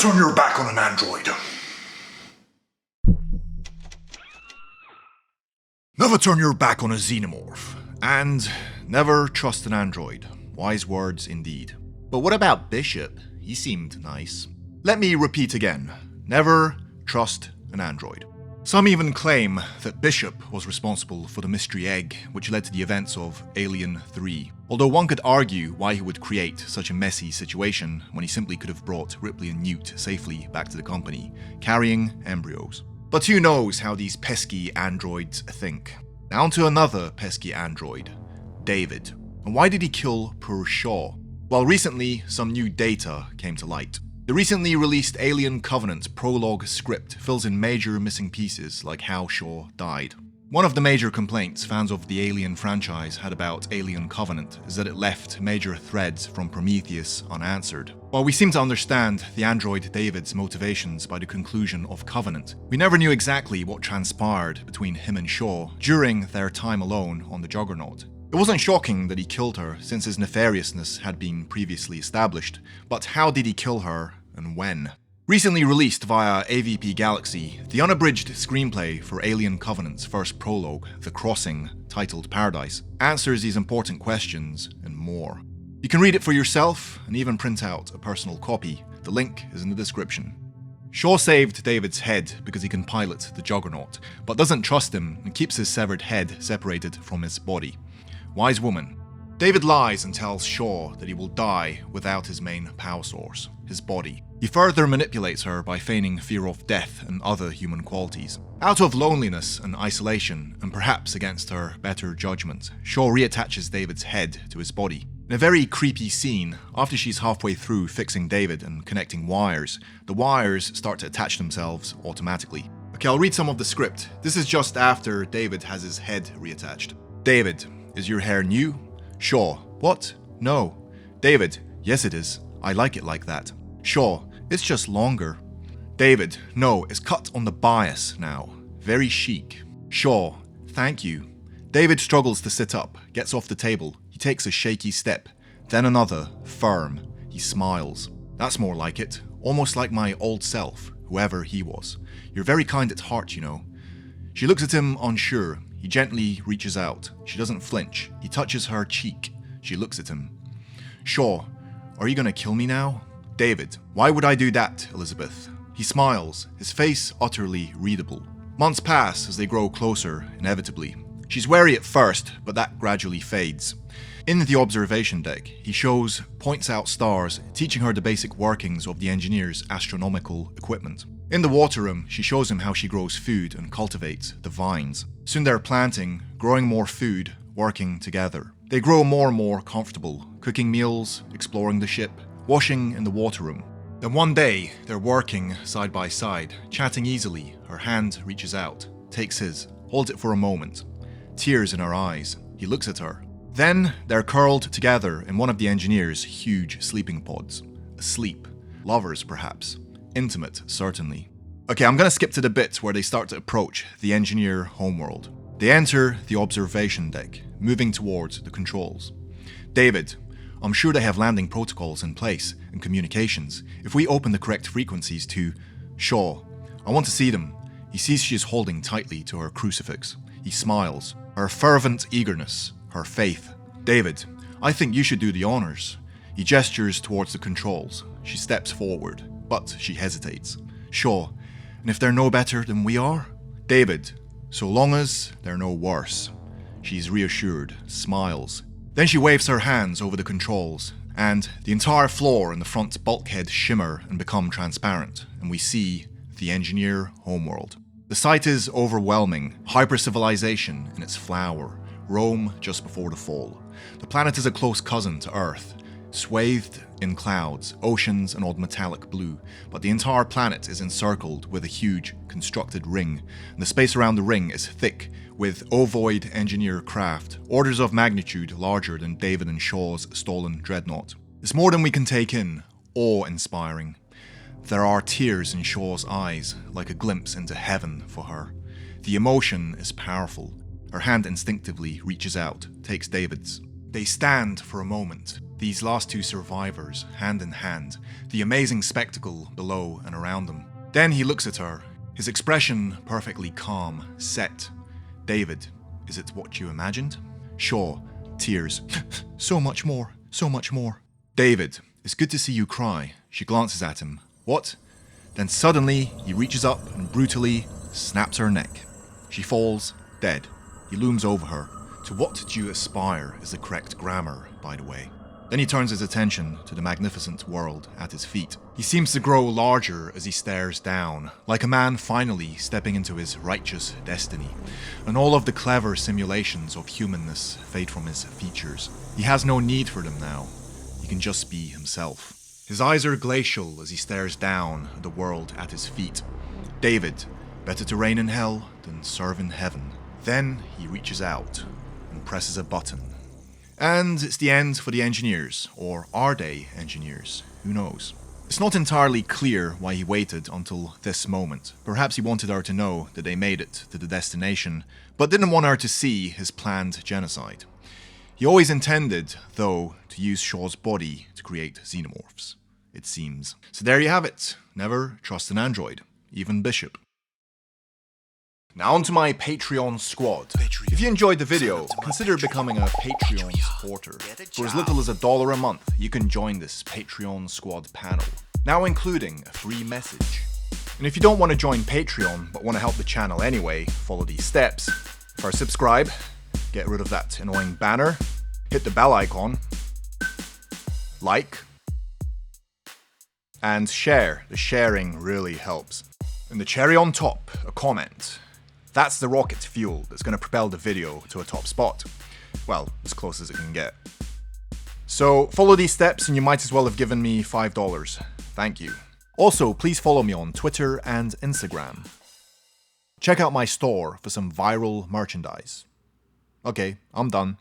turn your back on an android. Never turn your back on a xenomorph. And never trust an android. Wise words indeed. But what about Bishop? He seemed nice. Let me repeat again. Never trust an android. Some even claim that Bishop was responsible for the mystery egg, which led to the events of Alien 3. Although one could argue why he would create such a messy situation when he simply could have brought Ripley and Newt safely back to the company, carrying embryos. But who knows how these pesky androids think. Now to another pesky android, David. And why did he kill poor Shaw? Well, recently, some new data came to light. The recently released Alien Covenant prologue script fills in major missing pieces like how Shaw died. One of the major complaints fans of the Alien franchise had about Alien Covenant is that it left major threads from Prometheus unanswered. While we seem to understand the android David's motivations by the conclusion of Covenant, we never knew exactly what transpired between him and Shaw during their time alone on the Juggernaut. It wasn't shocking that he killed her since his nefariousness had been previously established, but how did he kill her and when? Recently released via AVP Galaxy, the unabridged screenplay for Alien Covenant's first prologue, The Crossing, titled Paradise, answers these important questions and more. You can read it for yourself and even print out a personal copy. The link is in the description. Shaw saved David's head because he can pilot the Juggernaut, but doesn't trust him and keeps his severed head separated from his body. Wise woman. David lies and tells Shaw that he will die without his main power source, his body. He further manipulates her by feigning fear of death and other human qualities. Out of loneliness and isolation, and perhaps against her better judgment, Shaw reattaches David's head to his body. In a very creepy scene, after she's halfway through fixing David and connecting wires, the wires start to attach themselves automatically. Okay, I'll read some of the script. This is just after David has his head reattached. David, is your hair new? Shaw, what? No. David, yes it is. I like it like that. Shaw, it's just longer. David, no, it's cut on the bias now. Very chic. Shaw, thank you. David struggles to sit up, gets off the table. He takes a shaky step, then another, firm. He smiles. That's more like it. Almost like my old self, whoever he was. You're very kind at heart, you know. She looks at him unsure. He gently reaches out. She doesn't flinch. He touches her cheek. She looks at him. Shaw, are you gonna kill me now? David, why would I do that, Elizabeth? He smiles, his face utterly readable. Months pass as they grow closer, inevitably. She's wary at first, but that gradually fades. In the observation deck, he points out stars, teaching her the basic workings of the engineer's astronomical equipment. In the water room, she shows him how she grows food and cultivates the vines. Soon they're planting, growing more food, working together. They grow more and more comfortable, cooking meals, exploring the ship, washing in the water room. Then one day, they're working side by side, chatting easily. Her hand reaches out, takes his, holds it for a moment. Tears in her eyes. He looks at her. Then, they're curled together in one of the engineer's huge sleeping pods. Asleep. Lovers, perhaps. Intimate, certainly. Okay, I'm gonna skip to the bit where they start to approach the engineer homeworld. They enter the observation deck, moving towards the controls. David, I'm sure they have landing protocols in place and communications. If we open the correct frequencies to Shaw, I want to see them. He sees she is holding tightly to her crucifix. He smiles. Her fervent eagerness, her faith. David, I think you should do the honors. He gestures towards the controls. She steps forward, but she hesitates. Shaw, and if they're no better than we are? David, so long as they're no worse. She's reassured, smiles. Then she waves her hands over the controls, and the entire floor and the front bulkhead shimmer and become transparent, and we see the engineer homeworld. The sight is overwhelming, hyper-civilization in its flower, Rome just before the fall. The planet is a close cousin to Earth, swathed in clouds, oceans and odd metallic blue, but the entire planet is encircled with a huge constructed ring, and the space around the ring is thick with ovoid engineer craft, orders of magnitude larger than David and Shaw's stolen dreadnought. It's more than we can take in, awe-inspiring. There are tears in Shaw's eyes, like a glimpse into heaven for her. The emotion is powerful. Her hand instinctively reaches out, takes David's. They stand for a moment. These last two survivors, hand in hand, the amazing spectacle below and around them. Then he looks at her, his expression perfectly calm, set. David, is it what you imagined? Sure, tears. So much more, so much more. David, it's good to see you cry. She glances at him. What? Then suddenly, he reaches up and brutally snaps her neck. She falls, dead. He looms over her. To what do you aspire is the correct grammar, by the way. Then he turns his attention to the magnificent world at his feet. He seems to grow larger as he stares down, like a man finally stepping into his righteous destiny, and all of the clever simulations of humanness fade from his features. He has no need for them now. He can just be himself. His eyes are glacial as he stares down at the world at his feet. David, better to reign in hell than serve in heaven. Then he reaches out and presses a button. And it's the end for the engineers, or are they engineers? Who knows? It's not entirely clear why he waited until this moment. Perhaps he wanted her to know that they made it to the destination, but didn't want her to see his planned genocide. He always intended, though, to use Shaw's body to create xenomorphs, it seems. So there you have it. Never trust an android, even Bishop. Now onto my Patreon squad. If you enjoyed the video, consider becoming a Patreon supporter. For as little as $1 a month, you can join this Patreon squad panel, now including a free message. And if you don't want to join Patreon, but want to help the channel anyway, follow these steps. First, subscribe, get rid of that annoying banner, hit the bell icon, like, and share. The sharing really helps. And the cherry on top, a comment. That's the rocket fuel that's going to propel the video to a top spot. Well, as close as it can get. So follow these steps and you might as well have given me $5. Thank you. Also, please follow me on Twitter and Instagram. Check out my store for some viral merchandise. Okay, I'm done.